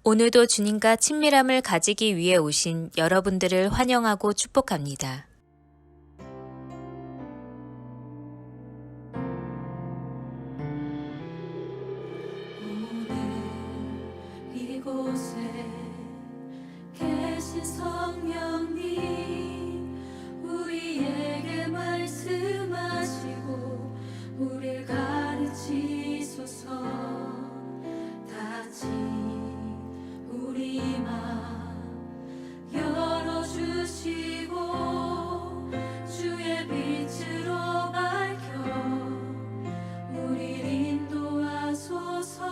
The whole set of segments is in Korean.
오늘도 주님과 친밀함을 가지기 위해 오신 여러분들을 환영하고 축복합니다. 오늘 이곳에 계신 성령님, 우리에게 말씀하시고 우리를 가르치소서. 닫힌 우리 맘 열어주시고 주의 빛으로 밝혀 우리를 인도하소서.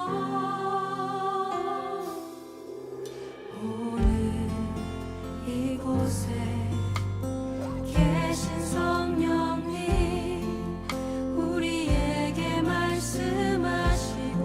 오늘 이곳에 계신 성령님, 우리에게 말씀하시고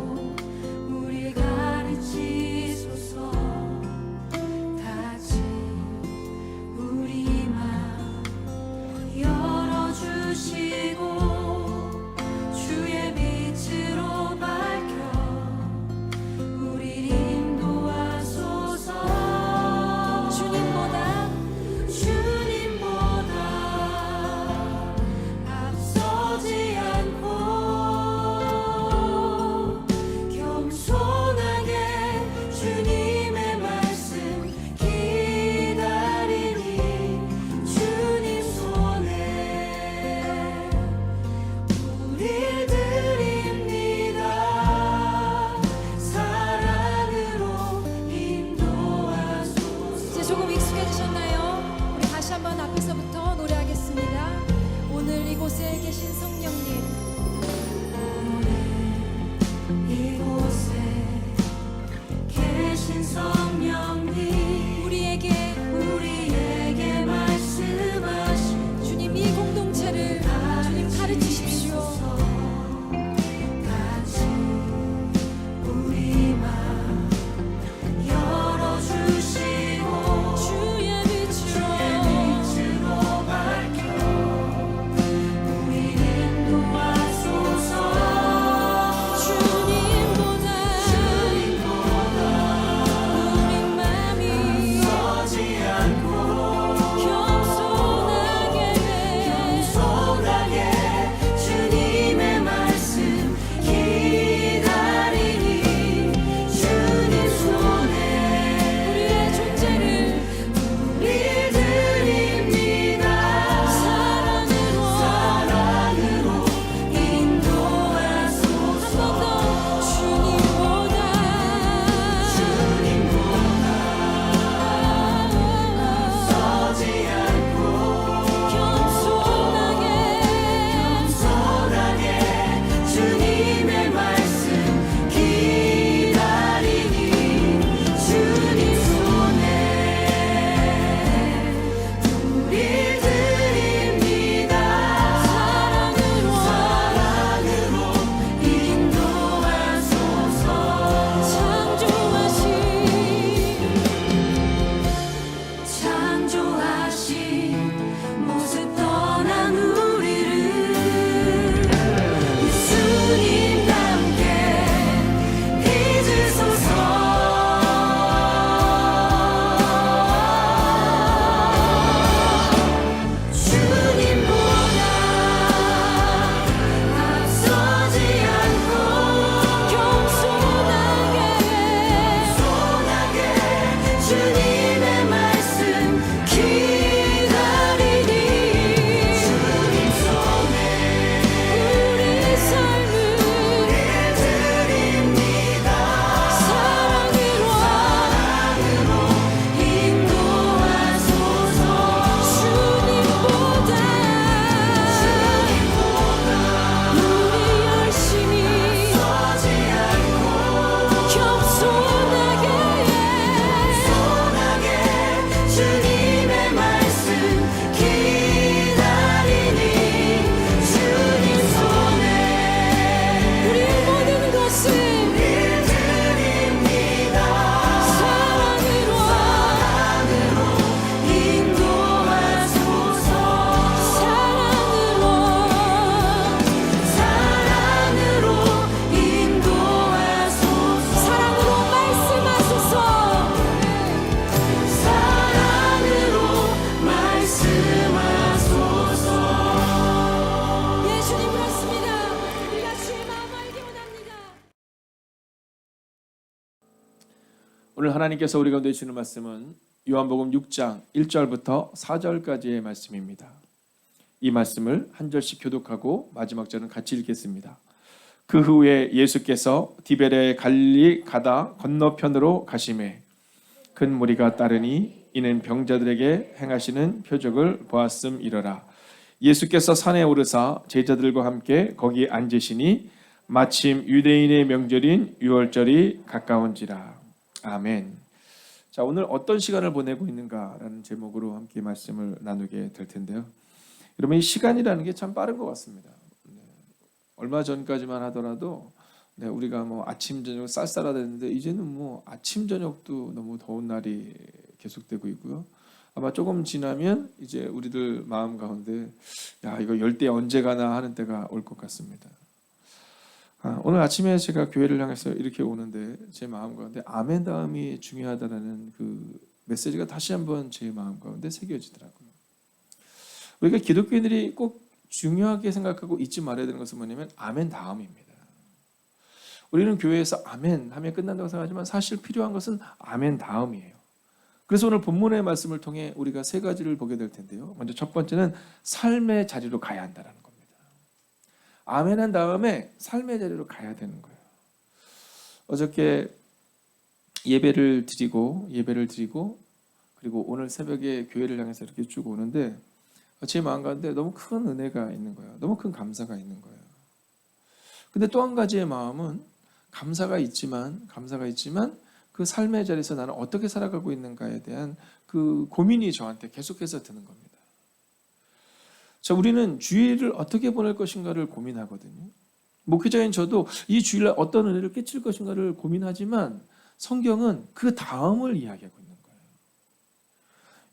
오늘 하나님께서 우리 가운데 주시는 말씀은 요한복음 6장 1절부터 4절까지의 말씀입니다. 이 말씀을 한 절씩 교독하고 마지막 절은 같이 읽겠습니다. 그 후에 예수께서 디베레 갈릴리 가다 건너편으로 가시매 큰 무리가 따르니 이는 병자들에게 행하시는 표적을 보았음이러라. 예수께서 산에 오르사 제자들과 함께 거기 앉으시니 마침 유대인의 명절인 유월절이 가까운지라. 아멘. 자, 오늘 어떤 시간을 보내고 있는가라는 제목으로 함께 말씀을 나누게 될 텐데요. 여러분, 이 시간이라는 게 참 빠른 것 같습니다. 얼마 전까지만 하더라도 우리가 뭐 아침 저녁 쌀쌀하다는데 이제는 뭐 아침 저녁도 너무 더운 날이 계속되고 있고요. 아마 조금 지나면 이제 우리들 마음 가운데 야, 이거 열대 언제 가나 하는 때가 올 것 같습니다. 오늘 아침에 제가 교회를 향해서 이렇게 오는데 제 마음 가운데 아멘 다음이 중요하다라는 그 메시지가 다시 한번 제 마음 가운데 새겨지더라고요. 우리가 기독교인들이 꼭 중요하게 생각하고 잊지 말아야 되는 것은 뭐냐면 아멘 다음입니다. 우리는 교회에서 아멘 하면 끝난다고 생각하지만 사실 필요한 것은 아멘 다음이에요. 그래서 오늘 본문의 말씀을 통해 우리가 세 가지를 보게 될 텐데요. 먼저 첫 번째는 삶의 자리로 가야 한다는 겁니다. 아멘한 다음에 삶의 자리로 가야 되는 거예요. 어저께 예배를 드리고 그리고 오늘 새벽에 교회를 향해서 이렇게 쭉 오는데 제 마음 가운데 너무 큰 은혜가 있는 거예요. 너무 큰 감사가 있는 거예요. 근데 또 한 가지의 마음은 감사가 있지만 그 삶의 자리에서 나는 어떻게 살아가고 있는가에 대한 그 고민이 저한테 계속해서 드는 겁니다. 자, 우리는 주일을 어떻게 보낼 것인가를 고민하거든요. 목회자인 저도 이 주일날 어떤 은혜를 끼칠 것인가를 고민하지만 성경은 그 다음을 이야기하고 있는 거예요.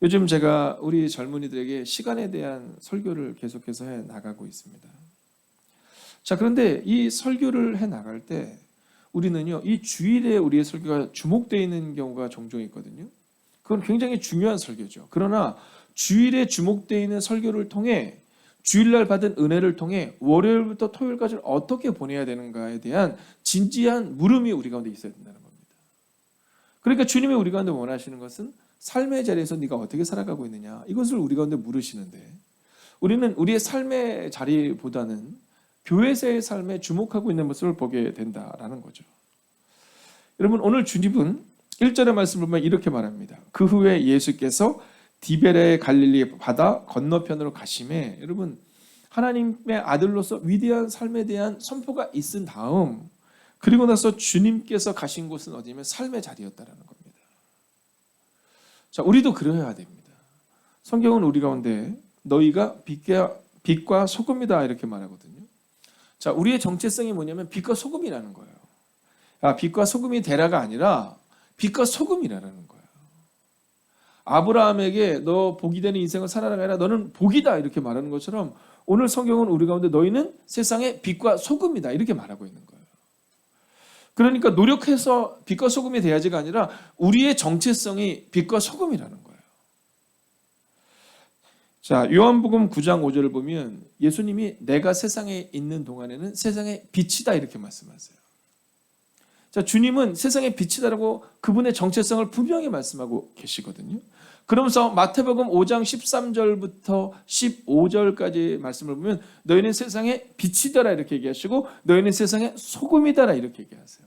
요즘 제가 우리 젊은이들에게 시간에 대한 설교를 계속해서 해 나가고 있습니다. 자, 그런데 이 설교를 해 나갈 때 우리는요, 이 주일에 우리의 설교가 주목되어 있는 경우가 종종 있거든요. 그건 굉장히 중요한 설교죠. 그러나 주일에 주목되어 있는 설교를 통해 주일날 받은 은혜를 통해 월요일부터 토요일까지 어떻게 보내야 되는가에 대한 진지한 물음이 우리 가운데 있어야 된다는 겁니다. 그러니까 주님이 우리 가운데 원하시는 것은 삶의 자리에서 네가 어떻게 살아가고 있느냐, 이것을 우리 가운데 물으시는데 우리는 우리의 삶의 자리보다는 교회에서의 삶에 주목하고 있는 모습을 보게 된다라는 거죠. 여러분, 오늘 주님은 1절의 말씀을 보면 이렇게 말합니다. 그 후에 예수께서 디베레 갈릴리 바다 건너편으로 가심에, 여러분, 하나님의 아들로서 위대한 삶에 대한 선포가 있은 다음 그리고 나서 주님께서 가신 곳은 어디냐면 삶의 자리였다라는 겁니다. 자, 우리도 그래야 됩니다. 성경은 우리 가운데 너희가 빛과 소금이다 이렇게 말하거든요. 자, 우리의 정체성이 뭐냐면 빛과 소금이라는 거예요. 빛과 소금이 되라가 아니라 빛과 소금이라는 거예요. 아브라함에게 너 복이 되는 인생을 살아라 아니라 너는 복이다 이렇게 말하는 것처럼 오늘 성경은 우리 가운데 너희는 세상의 빛과 소금이다 이렇게 말하고 있는 거예요. 그러니까 노력해서 빛과 소금이 돼야지가 아니라 우리의 정체성이 빛과 소금이라는 거예요. 자, 요한복음 9장 5절을 보면 예수님이 내가 세상에 있는 동안에는 세상의 빛이다 이렇게 말씀하세요. 자, 주님은 세상의 빛이다라고 그분의 정체성을 분명히 말씀하고 계시거든요. 그러면서 마태복음 5장 13절부터 15절까지 말씀을 보면 너희는 세상의 빛이다라 이렇게 얘기하시고 너희는 세상의 소금이다라 이렇게 얘기하세요.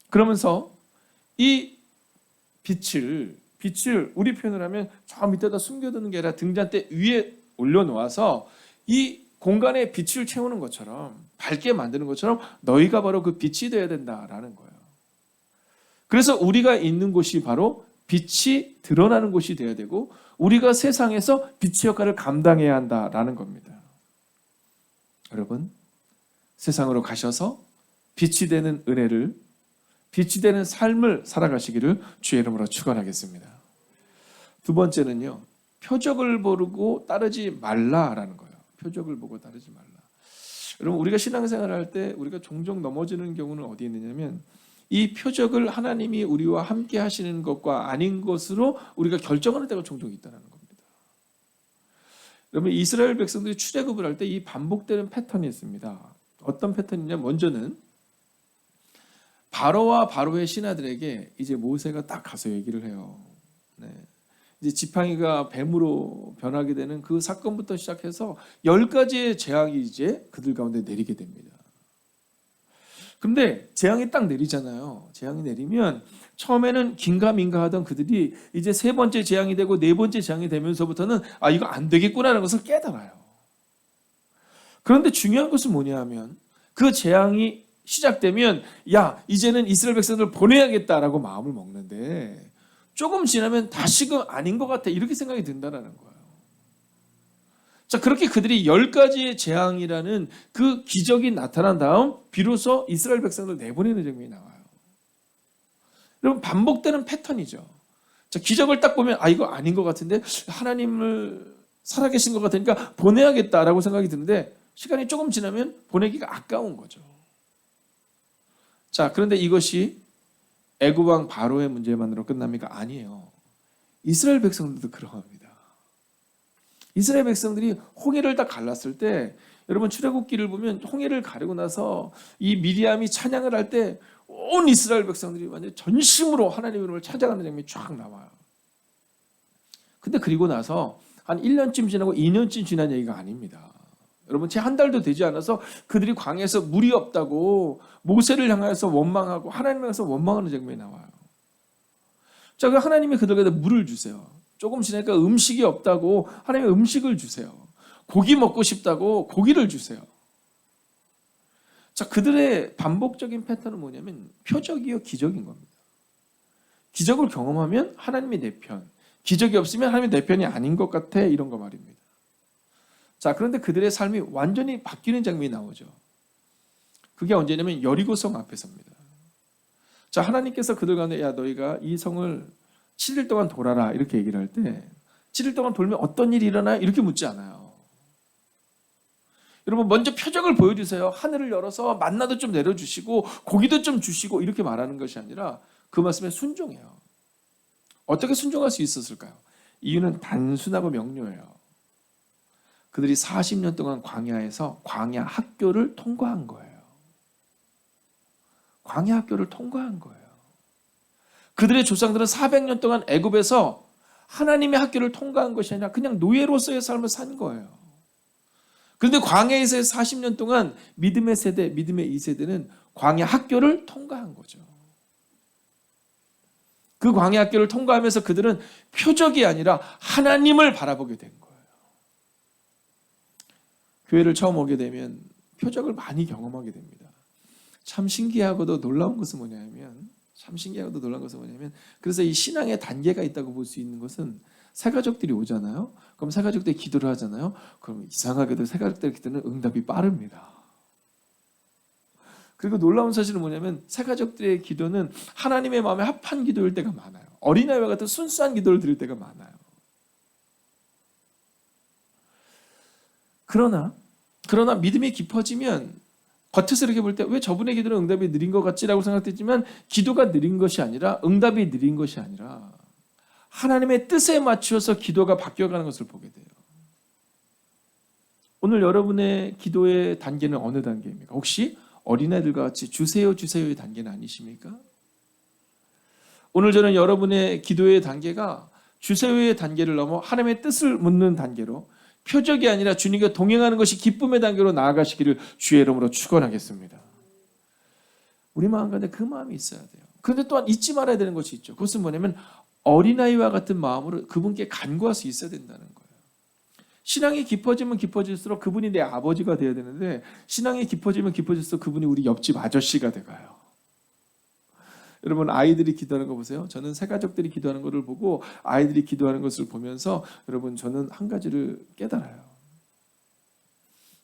그러면서 이 빛을 우리 표현을 하면 저 밑에다 숨겨두는 게 아니라 등잔대 위에 올려놓아서 이 공간에 빛을 채우는 것처럼 밝게 만드는 것처럼 너희가 바로 그 빛이 되어야 된다라는 거예요. 그래서 우리가 있는 곳이 바로 빛이 드러나는 곳이 되어야 되고 우리가 세상에서 빛의 역할을 감당해야 한다라는 겁니다. 여러분, 세상으로 가셔서 빛이 되는 은혜를, 빛이 되는 삶을 살아가시기를 주의 이름으로 축원하겠습니다. 두 번째는요, 표적을 보고 따르지 말라라는 거예요. 표적을 보고 따르지 말라. 여러분, 우리가 신앙생활을 할 때 우리가 종종 넘어지는 경우는 어디에 있느냐면 이 표적을 하나님이 우리와 함께 하시는 것과 아닌 것으로 우리가 결정하는 때가 종종 있다는 겁니다. 여러분, 이스라엘 백성들이 출애굽을 할 때 이 반복되는 패턴이 있습니다. 어떤 패턴이냐? 먼저는 바로와 바로의 신하들에게 이제 모세가 딱 가서 얘기를 해요. 네. 이제 지팡이가 뱀으로 변하게 되는 그 사건부터 시작해서 10가지의 재앙이 이제 그들 가운데 내리게 됩니다. 근데 재앙이 딱 내리잖아요. 재앙이 내리면 처음에는 긴가민가 하던 그들이 이제 3번째 재앙이 되고 4번째 재앙이 되면서부터는 아, 이거 안 되겠구나라는 것을 깨달아요. 그런데 중요한 것은 뭐냐 하면 그 재앙이 시작되면 야, 이제는 이스라엘 백성들 보내야겠다라고 마음을 먹는데 조금 지나면 다시금 아닌 것 같아 이렇게 생각이 든다는 거예요. 자, 그렇게 그들이 10가지의 재앙이라는 그 기적이 나타난 다음 비로소 이스라엘 백성들 내보내는 장면이 나와요. 여러분, 반복되는 패턴이죠. 자, 기적을 딱 보면 아, 이거 아닌 것 같은데 하나님을 살아계신 것 같으니까 보내야겠다라고 생각이 드는데 시간이 조금 지나면 보내기가 아까운 거죠. 자, 그런데 이것이 애굽 왕 바로의 문제만으로 끝납니까? 아니에요. 이스라엘 백성들도 그러합니다. 이스라엘 백성들이 홍해를 다 갈랐을 때 여러분 출애굽기를 보면 홍해를 가르고 나서 이 미리암이 찬양을 할 때 온 이스라엘 백성들이 완전 전심으로 하나님의 이름을 찾아가는 장면이 쫙 나와요. 근데 그리고 나서 한 1년쯤 지나고 2년쯤 지난 얘기가 아닙니다. 여러분 채 한 달도 되지 않아서 그들이 광야에서 물이 없다고 모세를 향해서 원망하고 하나님을 향해서 원망하는 장면이 나와요. 자, 그 하나님이 그들에게 물을 주세요. 조금 지나니까 음식이 없다고 하나님의 음식을 주세요. 고기 먹고 싶다고 고기를 주세요. 자, 그들의 반복적인 패턴은 뭐냐면 표적이요 기적인 겁니다. 기적을 경험하면 하나님이 내 편, 기적이 없으면 하나님이 내 편이 아닌 것 같아 이런 거 말입니다. 자, 그런데 그들의 삶이 완전히 바뀌는 장면이 나오죠. 그게 언제냐면 여리고성 앞에서입니다. 자, 하나님께서 그들 가운데 야, 너희가 이 성을 7일 동안 돌아라 이렇게 얘기를 할 때 7일 동안 돌면 어떤 일이 일어나 이렇게 묻지 않아요. 여러분 먼저 표적을 보여주세요. 하늘을 열어서 만나도 좀 내려주시고 고기도 좀 주시고 이렇게 말하는 것이 아니라 그 말씀에 순종해요. 어떻게 순종할 수 있었을까요? 이유는 단순하고 명료해요. 그들이 40년 동안 광야에서 광야 학교를 통과한 거예요. 광야 학교를 통과한 거예요. 그들의 조상들은 400년 동안 애굽에서 하나님의 학교를 통과한 것이 아니라 그냥 노예로서의 삶을 산 거예요. 그런데 광야에서 40년 동안 믿음의 세대, 믿음의 2세대는 광야 학교를 통과한 거죠. 그 광야 학교를 통과하면서 그들은 표적이 아니라 하나님을 바라보게 된 거예요. 교회를 처음 오게 되면 표적을 많이 경험하게 됩니다. 참 신기하고도 놀라운 것은 뭐냐면 그래서 이 신앙의 단계가 있다고 볼 수 있는 것은 새가족들이 오잖아요. 그럼 새가족들이 기도를 하잖아요. 그럼 이상하게도 새가족들의 기도는 응답이 빠릅니다. 그리고 놀라운 사실은 뭐냐면 새가족들의 기도는 하나님의 마음에 합한 기도일 때가 많아요. 어린아이와 같은 순수한 기도를 드릴 때가 많아요. 그러나 믿음이 깊어지면 겉에서 이렇게 볼 때 왜 저분의 기도는 응답이 느린 것 같지라고 생각했지만 기도가 느린 것이 아니라 응답이 느린 것이 아니라 하나님의 뜻에 맞추어서 기도가 바뀌어가는 것을 보게 돼요. 오늘 여러분의 기도의 단계는 어느 단계입니까? 혹시 어린애들과 같이 주세요 주세요의 단계는 아니십니까? 오늘 저는 여러분의 기도의 단계가 주세요의 단계를 넘어 하나님의 뜻을 묻는 단계로 표적이 아니라 주님과 동행하는 것이 기쁨의 단계로 나아가시기를 주의 이름으로 축원하겠습니다. 우리 마음 가운데 그 마음이 있어야 돼요. 그런데 또한 잊지 말아야 되는 것이 있죠. 그것은 뭐냐면 어린아이와 같은 마음으로 그분께 간구할 수 있어야 된다는 거예요. 신앙이 깊어지면 깊어질수록 그분이 내 아버지가 되어야 되는데 신앙이 깊어지면 깊어질수록 그분이 우리 옆집 아저씨가 돼가요. 여러분 아이들이 기도하는 거 보세요. 저는 새가족들이 기도하는 것을 보고 아이들이 기도하는 것을 보면서 여러분 저는 한 가지를 깨달아요.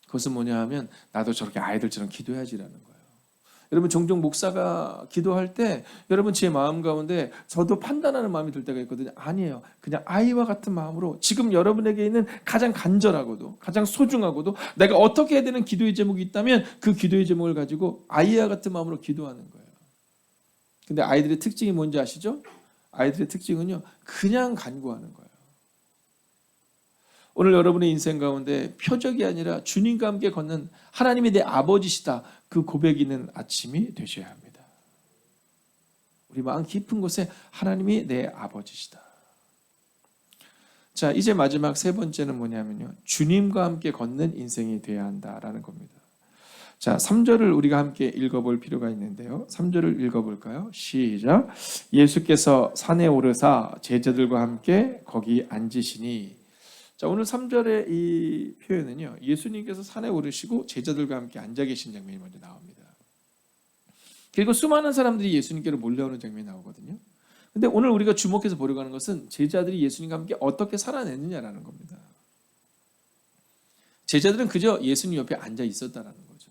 그것은 뭐냐 하면 나도 저렇게 아이들처럼 기도해야지라는 거예요. 여러분 종종 목사가 기도할 때 여러분 제 마음 가운데 저도 판단하는 마음이 들 때가 있거든요. 아니에요. 그냥 아이와 같은 마음으로 지금 여러분에게 있는 가장 간절하고도 가장 소중하고도 내가 어떻게 해야 되는 기도의 제목이 있다면 그 기도의 제목을 가지고 아이와 같은 마음으로 기도하는 거예요. 근데 아이들의 특징이 뭔지 아시죠? 아이들의 특징은요, 그냥 간구하는 거예요. 오늘 여러분의 인생 가운데 표적이 아니라 주님과 함께 걷는 하나님이 내 아버지시다. 그 고백이 있는 아침이 되셔야 합니다. 우리 마음 깊은 곳에 하나님이 내 아버지시다. 자, 이제 마지막 세 번째는 뭐냐면요. 주님과 함께 걷는 인생이 되어야 한다라는 겁니다. 자, 3절을 우리가 함께 읽어볼 필요가 있는데요. 3절을 읽어볼까요? 시작. 예수께서 산에 오르사 제자들과 함께 거기 앉으시니. 자, 오늘 3절의 이 표현은요. 예수님께서 산에 오르시고 제자들과 함께 앉아 계신 장면이 먼저 나옵니다. 그리고 수많은 사람들이 예수님께로 몰려오는 장면이 나오거든요. 근데 오늘 우리가 주목해서 보려고 하는 것은 제자들이 예수님과 함께 어떻게 살아내느냐라는 겁니다. 제자들은 그저 예수님 옆에 앉아 있었다라는 거죠.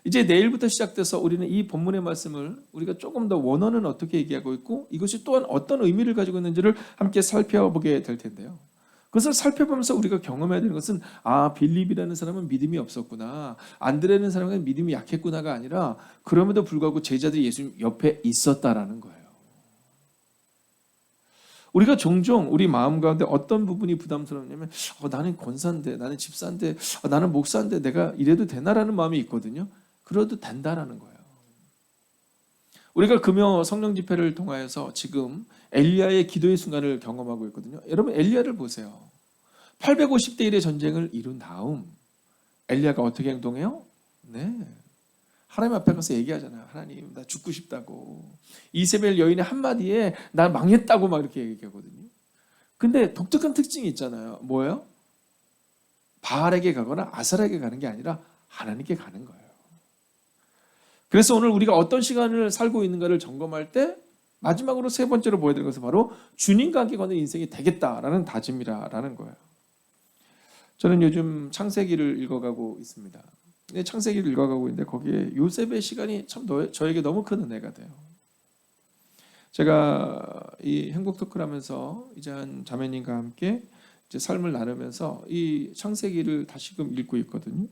이제 내일부터 시작돼서 우리는 이 본문의 말씀을 우리가 조금 더 원어는 어떻게 얘기하고 있고 이것이 또한 어떤 의미를 가지고 있는지를 함께 살펴보게 될 텐데요. 그것을 살펴보면서 우리가 경험해야 되는 것은 빌립이라는 사람은 믿음이 없었구나. 안드레라는 사람은 믿음이 약했구나가 아니라 그럼에도 불구하고 제자들이 예수님 옆에 있었다라는 거예요. 우리가 종종 우리 마음 가운데 어떤 부분이 부담스럽냐면 나는 권사인데, 나는 집사인데, 나는 목사인데 내가 이래도 되나라는 마음이 있거든요. 그래도 된다라는 거예요. 우리가 금요 성령 집회를 통하여서 지금 엘리야의 기도의 순간을 경험하고 있거든요. 여러분 엘리야를 보세요. 850대 1의 전쟁을 이룬 다음 엘리야가 어떻게 행동해요? 네, 하나님 앞에 가서 얘기하잖아요. 하나님 나 죽고 싶다고. 이세벨 여인의 한마디에 나 망했다고 막 이렇게 얘기하거든요. 근데 독특한 특징이 있잖아요. 뭐예요? 바알에게 가거나 아사라에게 가는 게 아니라 하나님께 가는 거예요. 그래서 오늘 우리가 어떤 시간을 살고 있는가를 점검할 때 마지막으로 세 번째로 보여야 되는 것은 바로 주님과 함께 걷는 인생이 되겠다라는 다짐이라는 거예요. 저는 요즘 창세기를 읽어가고 있습니다. 창세기를 읽어가고 있는데 거기에 요셉의 시간이 참 저에게 너무 큰 은혜가 돼요. 제가 이 행복 토크를 하면서 이제 한 자매님과 함께 이제 삶을 나누면서 이 창세기를 다시금 읽고 있거든요.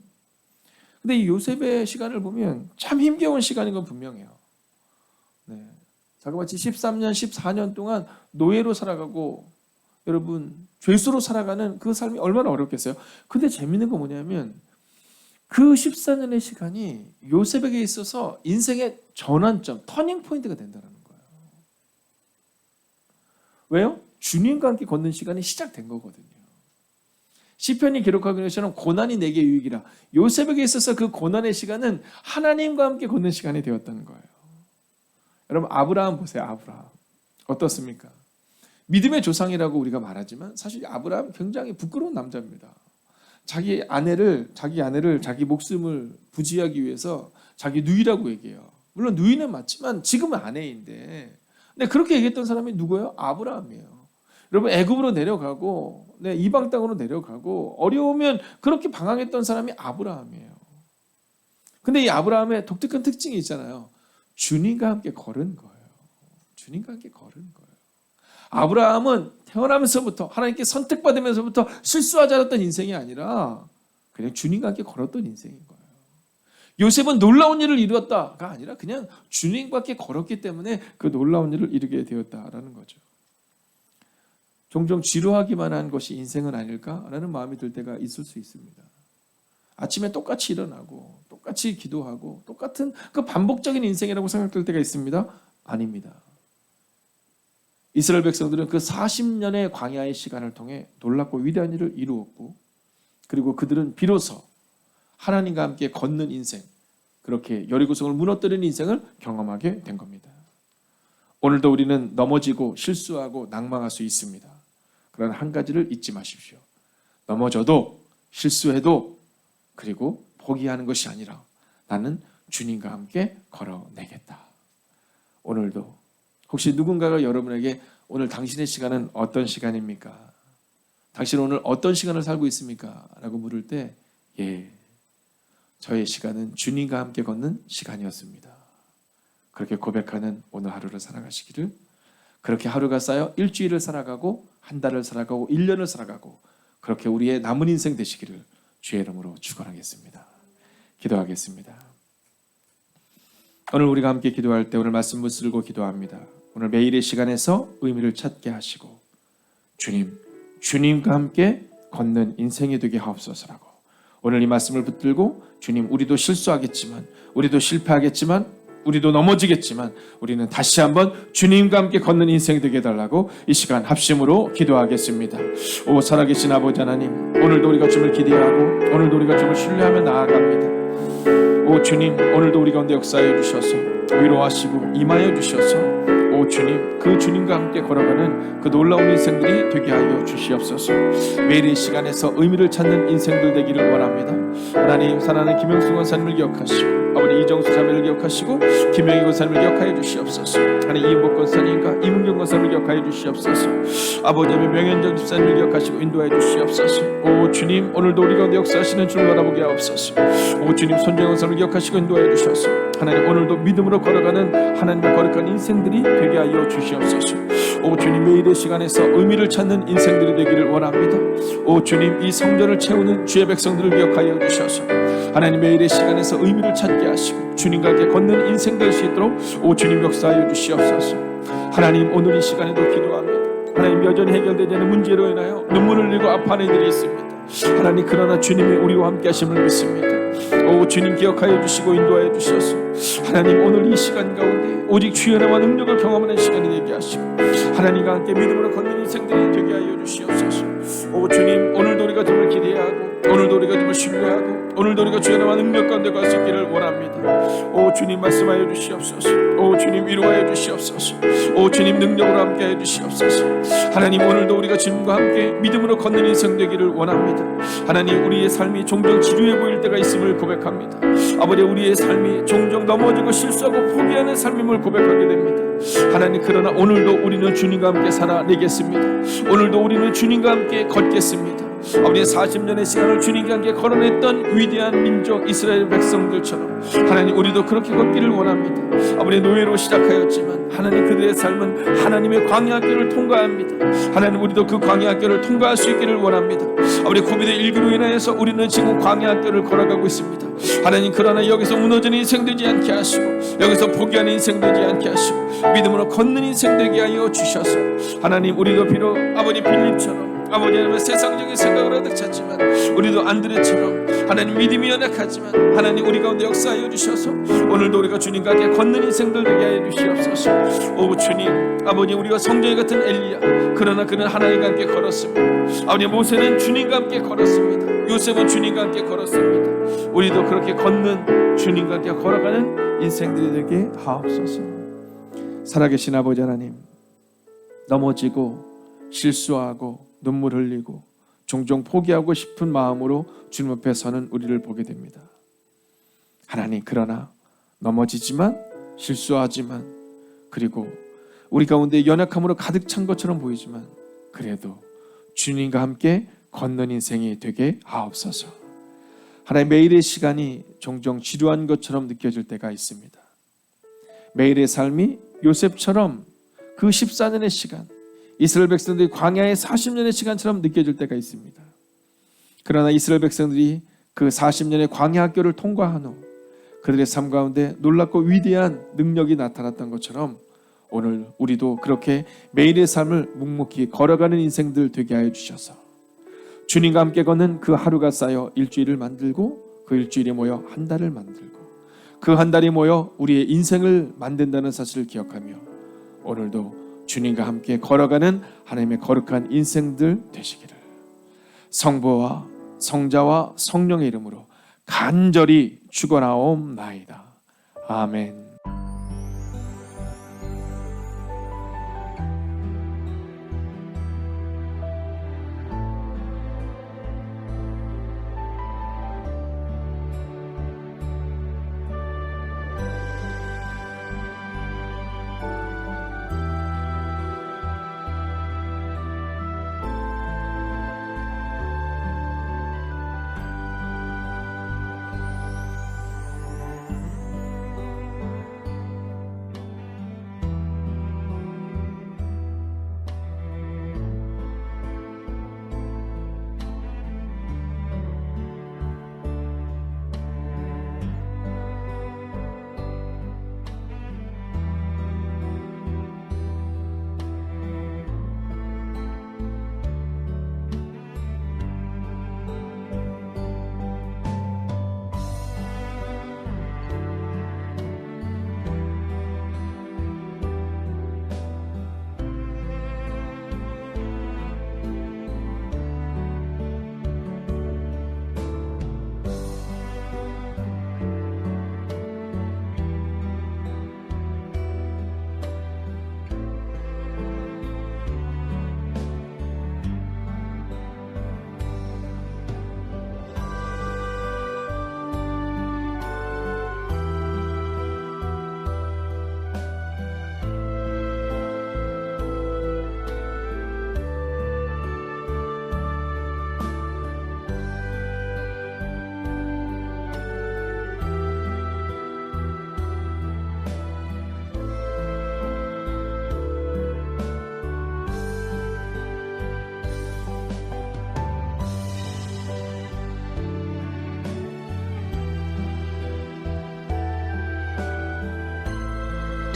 근데 이 요셉의 시간을 보면 참 힘겨운 시간인 건 분명해요. 네. 자그마치 13년, 14년 동안 노예로 살아가고 여러분 죄수로 살아가는 그 삶이 얼마나 어렵겠어요. 근데 재밌는 건 뭐냐면 그 14년의 시간이 요셉에게 있어서 인생의 전환점, 터닝 포인트가 된다는 거예요. 왜요? 주님과 함께 걷는 시간이 시작된 거거든요. 시편이 기록하기로 것처럼 고난이 내게 유익이라. 요셉에게 있어서 그 고난의 시간은 하나님과 함께 걷는 시간이 되었다는 거예요. 여러분 아브라함 보세요. 아브라함 어떻습니까? 믿음의 조상이라고 우리가 말하지만 사실 아브라함 굉장히 부끄러운 남자입니다. 자기 아내를 자기 목숨을 부지하기 위해서 자기 누이라고 얘기해요. 물론 누이는 맞지만 지금은 아내인데, 근데 그렇게 얘기했던 사람이 누구예요? 아브라함이에요. 여러분 애굽으로 내려가고 이방 땅으로 내려가고 어려우면 그렇게 방황했던 사람이 아브라함이에요. 근데 이 아브라함의 독특한 특징이 있잖아요. 주님과 함께 걸은 거예요. 주님과 함께 걸은 거예요. 아브라함은 태어나면서부터 하나님께 선택받으면서부터 실수하지 않았던 인생이 아니라 그냥 주님과 함께 걸었던 인생인 거예요. 요셉은 놀라운 일을 이루었다가 아니라 그냥 주님과 함께 걸었기 때문에 그 놀라운 일을 이루게 되었다라는 거죠. 종종 지루하기만 한 것이 인생은 아닐까라는 마음이 들 때가 있을 수 있습니다. 아침에 똑같이 일어나고 똑같이 기도하고 똑같은 그 반복적인 인생이라고 생각될 때가 있습니다. 아닙니다. 이스라엘 백성들은 그 40년의 광야의 시간을 통해 놀랍고 위대한 일을 이루었고 그리고 그들은 비로소 하나님과 함께 걷는 인생, 그렇게 여리고성을 무너뜨리는 인생을 경험하게 된 겁니다. 오늘도 우리는 넘어지고 실수하고 낭망할 수 있습니다. 그러나 한 가지를 잊지 마십시오. 넘어져도 실수해도 그리고 포기하는 것이 아니라 나는 주님과 함께 걸어내겠다. 오늘도 혹시 누군가가 여러분에게 오늘 당신의 시간은 어떤 시간입니까? 당신은 오늘 어떤 시간을 살고 있습니까? 라고 물을 때 저의 시간은 주님과 함께 걷는 시간이었습니다. 그렇게 고백하는 오늘 하루를 살아가시기를, 그렇게 하루가 쌓여 일주일을 살아가고 한 달을 살아가고 1년을 살아가고 그렇게 우리의 남은 인생 되시기를 주의 이름으로 축원하겠습니다. 기도하겠습니다. 오늘 우리가 함께 기도할 때 오늘 말씀 붙들고 기도합니다. 오늘 매일의 시간에서 의미를 찾게 하시고 주님과 함께 걷는 인생이 되게 하옵소서라고 오늘 이 말씀을 붙들고 주님, 우리도 실수하겠지만 우리도 실패하겠지만 우리도 넘어지겠지만 우리는 다시 한번 주님과 함께 걷는 인생이 되게 해달라고 이 시간 합심으로 기도하겠습니다. 오 살아계신 아버지 하나님, 오늘도 우리가 주님을 기대하고 오늘도 우리가 주님을 신뢰하며 나아갑니다. 오 주님, 오늘도 우리 가운데 역사해 주셔서 위로하시고 임하여 주셔서 오 주님, 그 주님과 함께 걸어가는 그 놀라운 인생들이 되게 하여 주시옵소서. 매일의 시간에서 의미를 찾는 인생들 되기를 원합니다. 하나님, 사랑하는 김영수 권사님을 기억하시고 아버지 이정수 자매를 기억하시고 김영희 권사님을 기억하여 주시옵소서. 하나님, 이인복 권사님과 이문경 권사님을 기억하여 주시옵소서. 아버지의 명현정 집사님을 기억하시고 인도하여 주시옵소서. 오 주님, 오늘도 우리 가운데 역사하시는 주를 바라보게 하옵소서. 오 주님, 손정원 권사님을 기억하시고 인도하여 주셔서 하나님, 오늘도 믿음으로 걸어가는 하나님의 거룩한 인생들이 되게 하여 주시옵소서. 오 주님, 매일의 시간에서 의미를 찾는 인생들이 되기를 원합니다. 오 주님, 이 성전을 채우는 주의 백성들을 기억하여 주셔서 하나님, 매일의 시간에서 의미를 찾게 하시고 주님과 함께 걷는 인생 될 수 있도록 오 주님 역사하여 주시옵소서. 하나님, 오늘 이 시간에도 기도합니다. 하나님, 여전히 해결되지 않는 문제로 인하여 눈물을 흘리고 아파하는 이들이 있습니다. 하나님, 그러나 주님이 우리와 함께 하심을 믿습니다. 오 주님, 기억하여 주시고 인도하여 주셔서 하나님, 오늘 이 시간 가운데 오직 주의 은혜와 능력을 경험하는 시간이 되게 하시고 하나님과 함께 믿음으로 걷는 인생들이 되게 하여 주시옵소서. 오 주님, 오늘도 우리가 주님을 기대하고 오늘도 우리가 주님을 신뢰하고 오늘도 우리가 주의 은혜와 능력 가운데 갈 수 있기를 원합니다. 오 주님, 말씀하여 주시옵소서. 오 주님, 위로하여 주시옵소서. 오 주님, 능력으로 함께 해 주시옵소서. 하나님, 오늘도 우리가 주님과 함께 믿음으로 걷는 인생 되기를 원합니다. 하나님, 우리의 삶이 종종 지루해 보일 때가 있음을 고백합니다. 아버지, 우리의 삶이 종종 넘어지고 실수하고 포기하는 삶임을 고백하게 됩니다. 하나님, 그러나 오늘도 우리는 주님과 함께 살아내겠습니다. 오늘도 우리는 주님과 함께 걷겠습니다. 아버지의 40년의 시간을 주님과 함께 걸어냈던 위대한 민족 이스라엘 백성들처럼 하나님, 우리도 그렇게 걷기를 원합니다. 아버지의 노예로 시작하였지만 하나님, 그들의 삶은 하나님의 광야길을 통과합니다. 하나님, 우리도 그 광야길을 통과할 수 있기를 원합니다. 아버지, 코비드19로 인하여서 우리는 지금 광야길을 걸어가고 있습니다. 하나님, 그러나 여기서 무너지는 인생 되지 않게 하시고 여기서 포기하는 인생 되지 않게 하시고 믿음으로 걷는 인생 되게 하여 주셔서 하나님, 우리도 비록 아버지 빌립처럼 아버지 하나님의 세상적인 생각을 하득 찾지만 우리도 안드레처럼 하나님, 믿음이 연약하지만 하나님, 우리 가운데 역사하여 주셔서 오늘도 우리가 주님과 함께 걷는 인생들 되게 하여 주시옵소서. 오 주님, 아버지, 우리가 성전이 같은 엘리야, 그러나 그는 하나님과 함께 걸었습니다. 아버지, 모세는 주님과 함께 걸었습니다. 요셉은 주님과 함께 걸었습니다. 우리도 그렇게 걷는 주님과 함께 걸어가는 인생들이 되게 하옵소서. 살아계신 아버지 하나님, 넘어지고 실수하고 눈물 흘리고 종종 포기하고 싶은 마음으로 주님 앞에 서는 우리를 보게 됩니다. 하나님, 그러나 넘어지지만 실수하지만 그리고 우리 가운데 연약함으로 가득 찬 것처럼 보이지만 그래도 주님과 함께 걷는 인생이 되게 하옵소서. 하나님, 매일의 시간이 종종 지루한 것처럼 느껴질 때가 있습니다. 매일의 삶이 요셉처럼 그 14년의 시간, 이스라엘 백성들이 광야의 40년의 시간처럼 느껴질 때가 있습니다. 그러나 이스라엘 백성들이 그 40년의 광야 학교를 통과한 후 그들의 삶 가운데 놀랍고 위대한 능력이 나타났던 것처럼 오늘 우리도 그렇게 매일의 삶을 묵묵히 걸어가는 인생들 되게 하여 주셔서 주님과 함께 걷는 그 하루가 쌓여 일주일을 만들고 그 일주일이 모여 한 달을 만들고 그 한 달이 모여 우리의 인생을 만든다는 사실을 기억하며 오늘도 주님과 함께 걸어가는 하나님의 거룩한 인생들 되시기를 성부와 성자와 성령의 이름으로 간절히 축원하옵나이다. 아멘.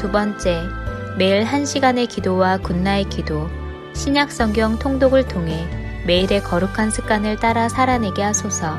두 번째, 매일 1시간의 기도와 굿나잇 기도, 신약 성경 통독을 통해 매일의 거룩한 습관을 따라 살아내게 하소서.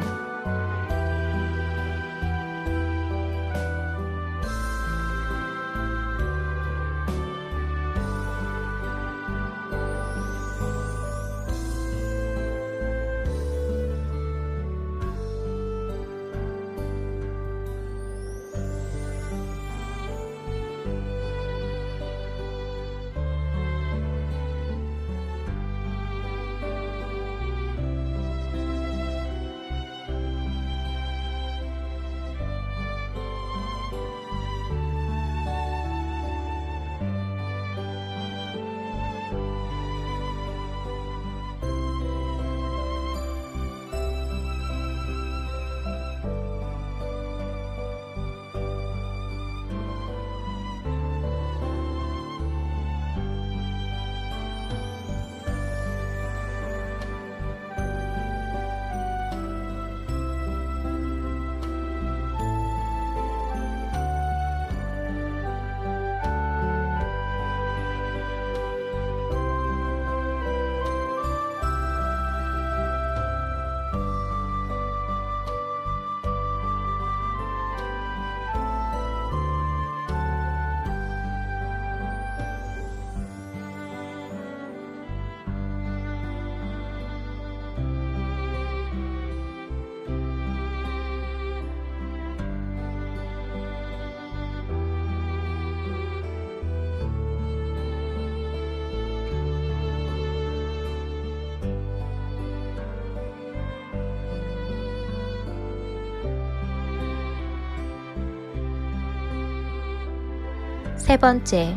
세 번째,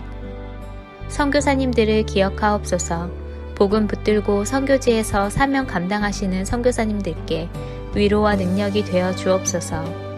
선교사님들을 기억하옵소서. 복음 붙들고 선교지에서 사명 감당하시는 선교사님들께 위로와 능력이 되어 주옵소서.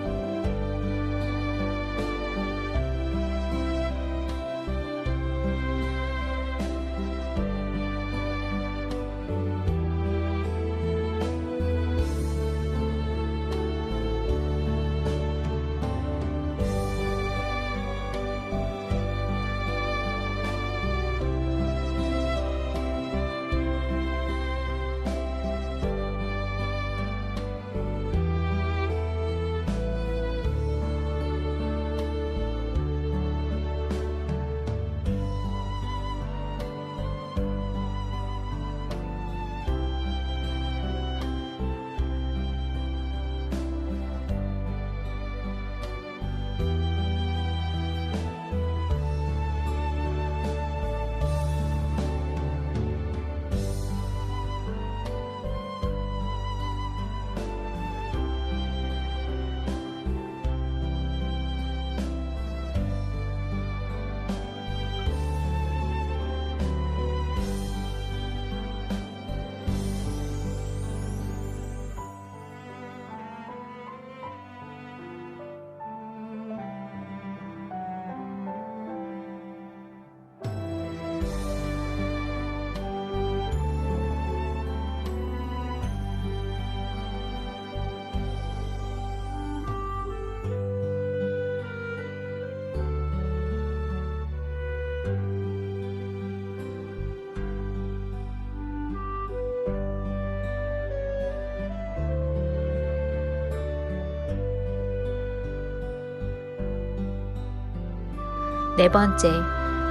네 번째,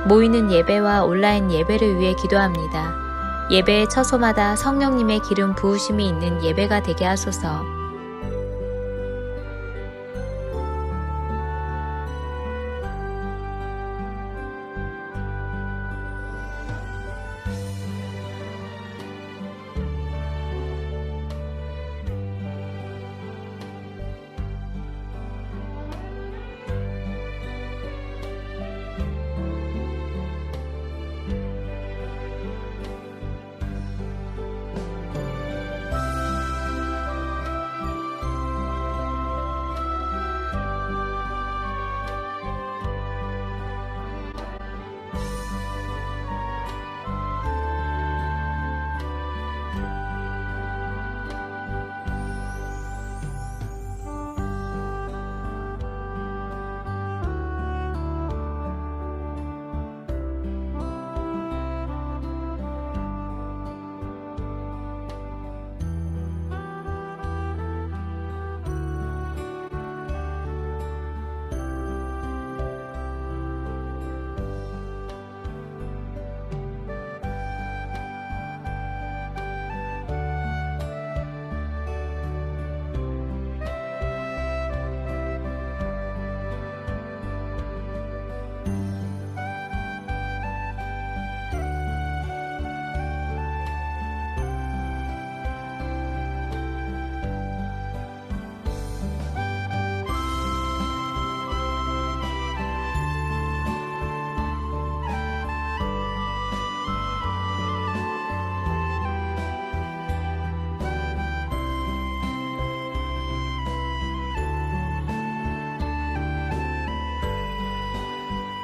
모이는 예배와 온라인 예배를 위해 기도합니다. 예배의 처소마다 성령님의 기름 부으심이 있는 예배가 되게 하소서.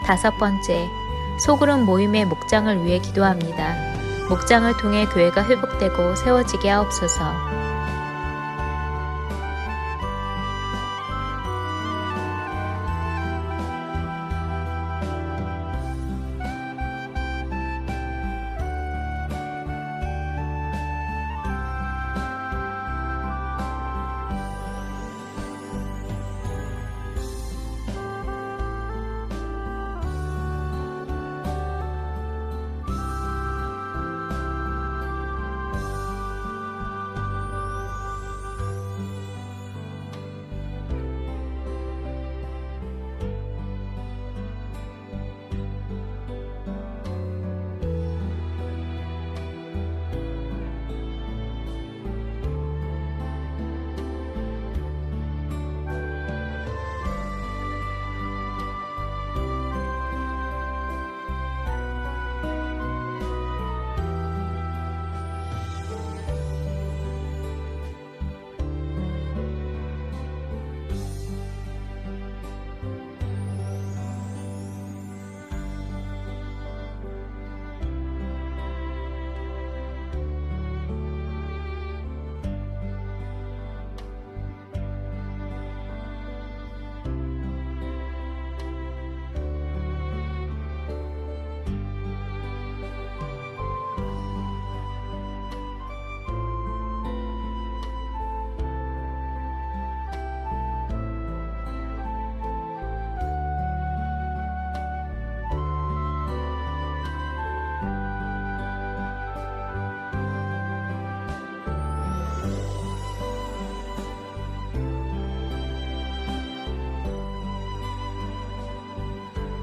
5번째, 소그룹 모임의 목장을 위해 기도합니다. 목장을 통해 교회가 회복되고 세워지게 하옵소서.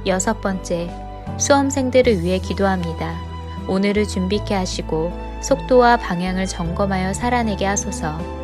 6번째, 수험생들을 위해 기도합니다. 오늘을 준비케 하시고 속도와 방향을 점검하여 살아내게 하소서.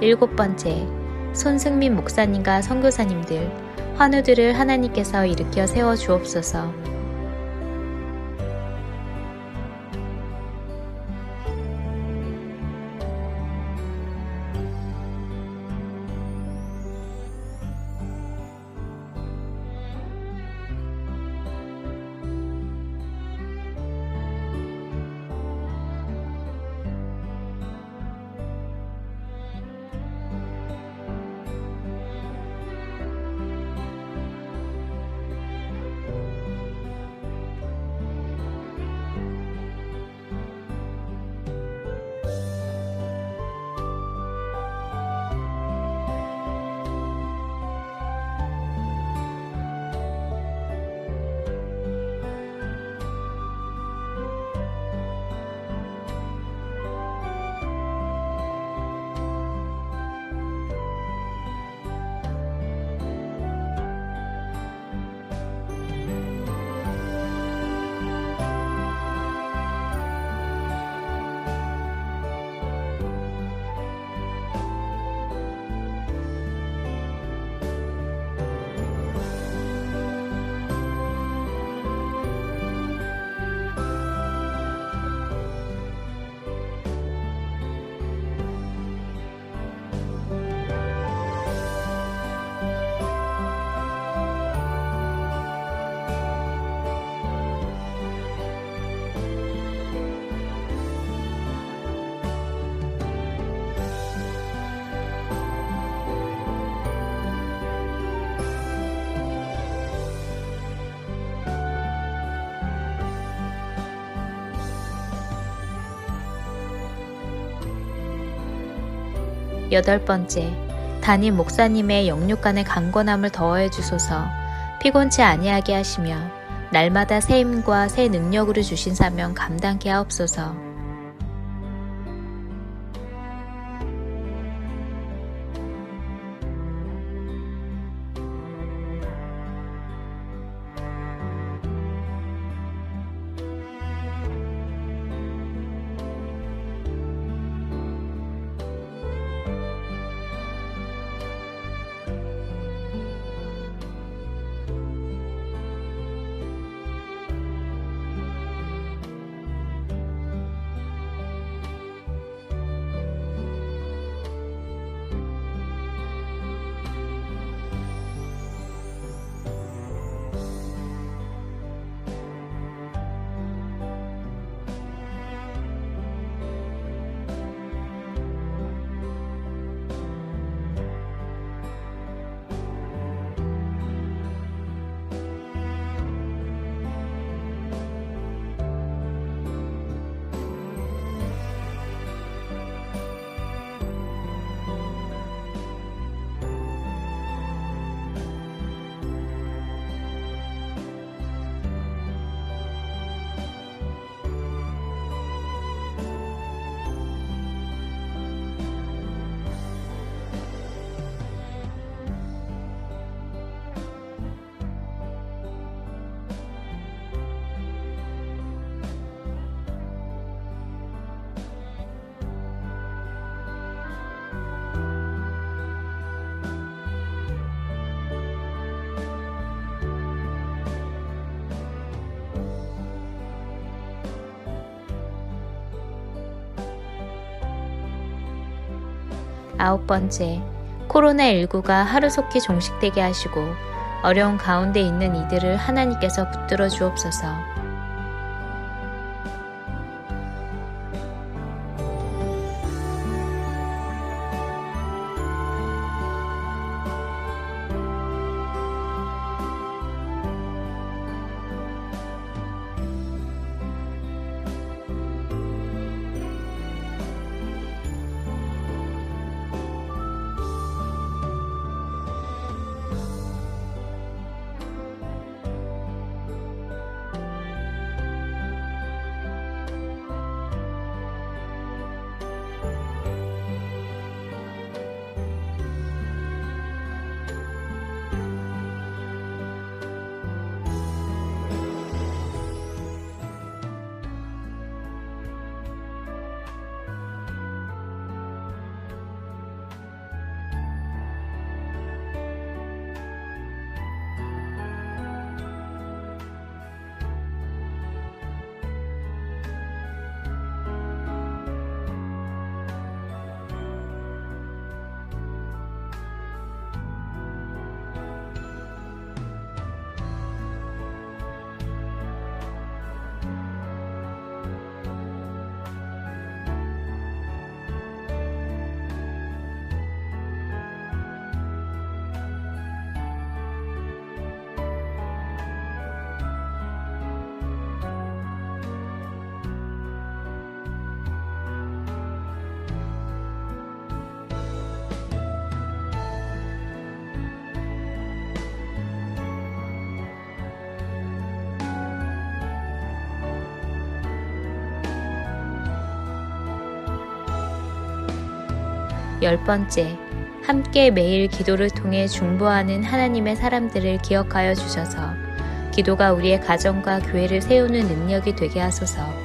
7번째, 손승민 목사님과 선교사님들, 환우들을 하나님께서 일으켜 세워 주옵소서. 8번째, 담임 목사님의 영육간의 강건함을 더하여 주소서. 피곤치 아니하게 하시며 날마다 새 힘과 새 능력으로 주신 사명 감당케 하옵소서. 아홉 번째, 코로나19가 하루속히 종식되게 하시고 어려운 가운데 있는 이들을 하나님께서 붙들어 주옵소서. 열 번째, 함께 매일 기도를 통해 중보하는 하나님의 사람들을 기억하여 주셔서 기도가 우리의 가정과 교회를 세우는 능력이 되게 하소서.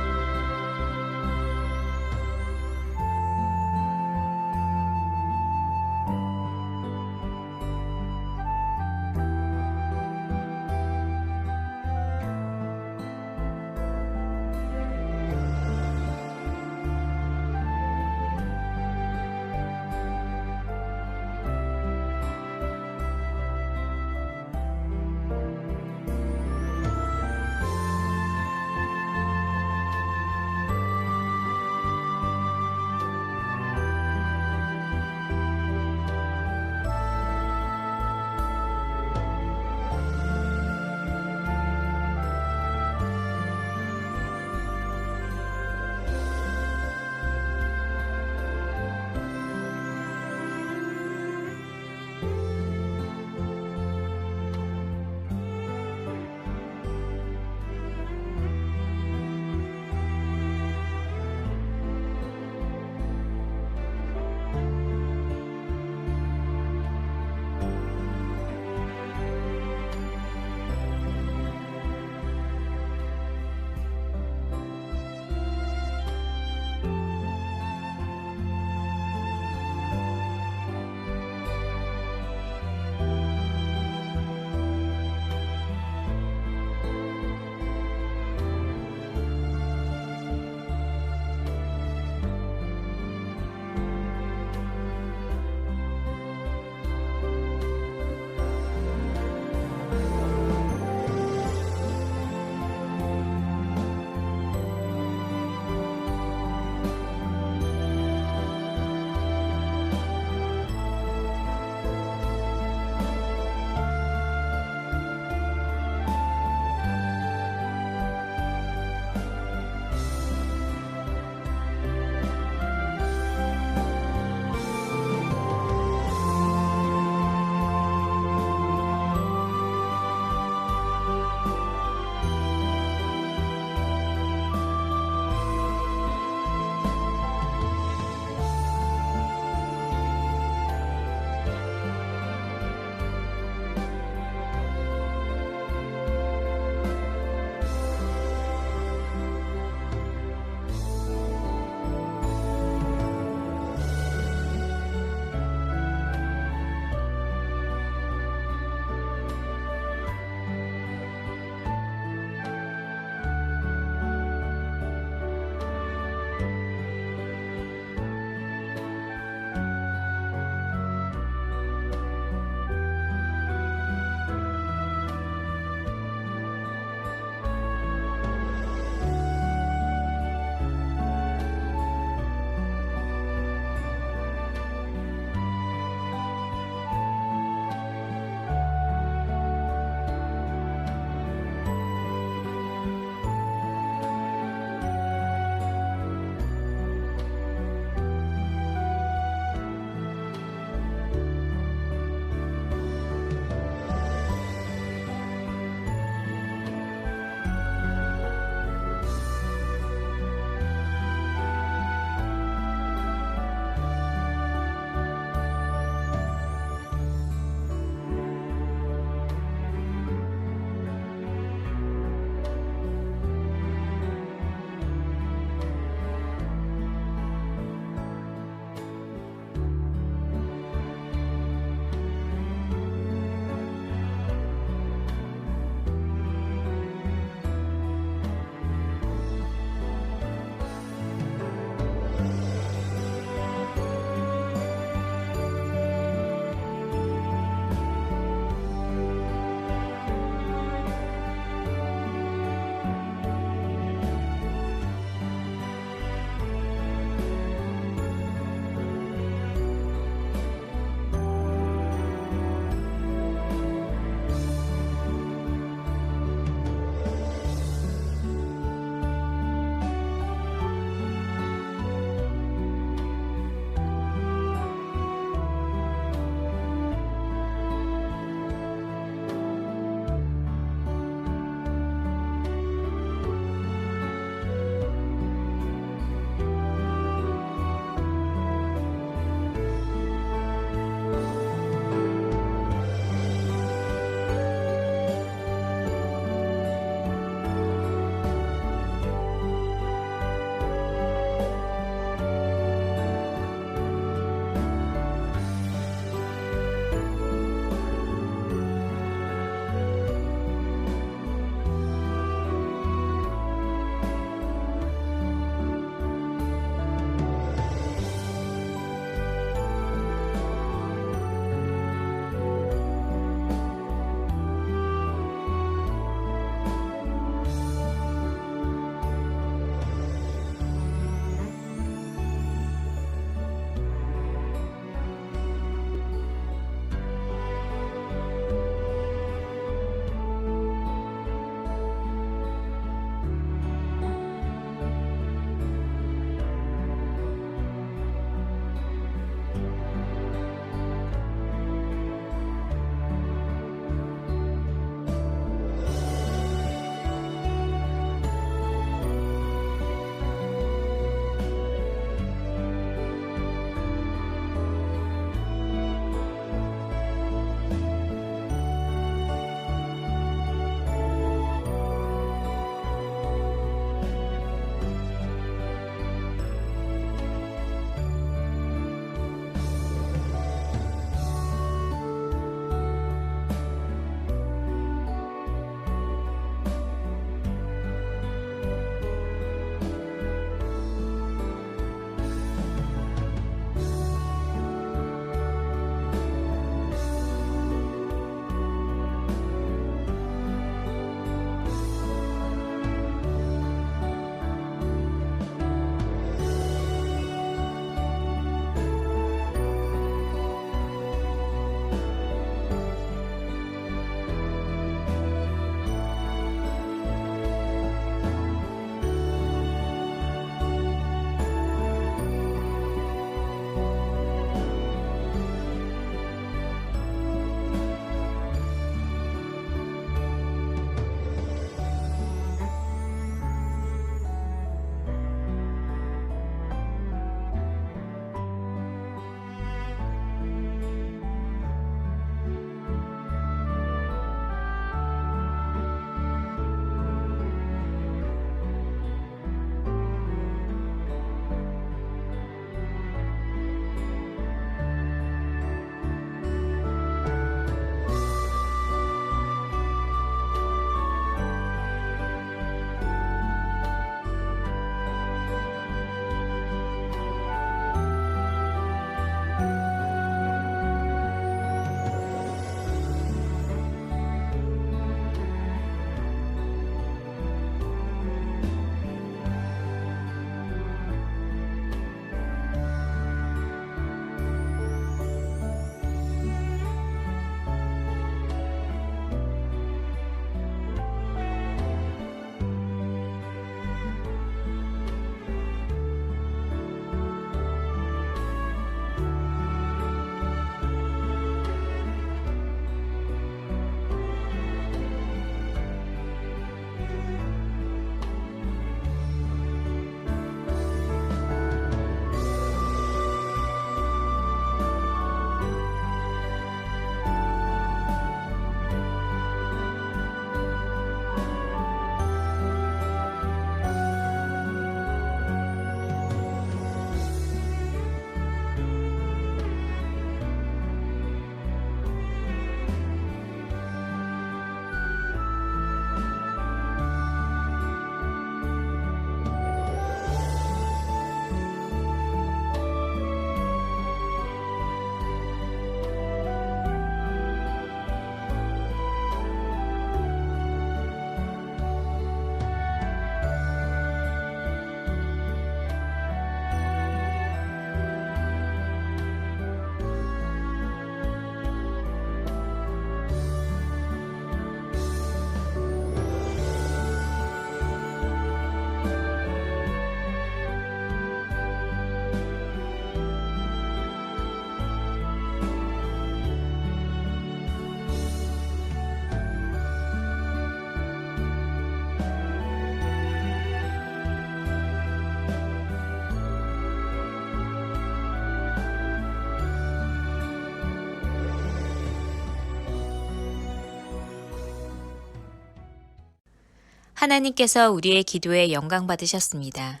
하나님께서 우리의 기도에 영광 받으셨습니다.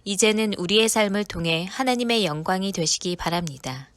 이제는 우리의 삶을 통해 하나님의 영광이 되시기 바랍니다.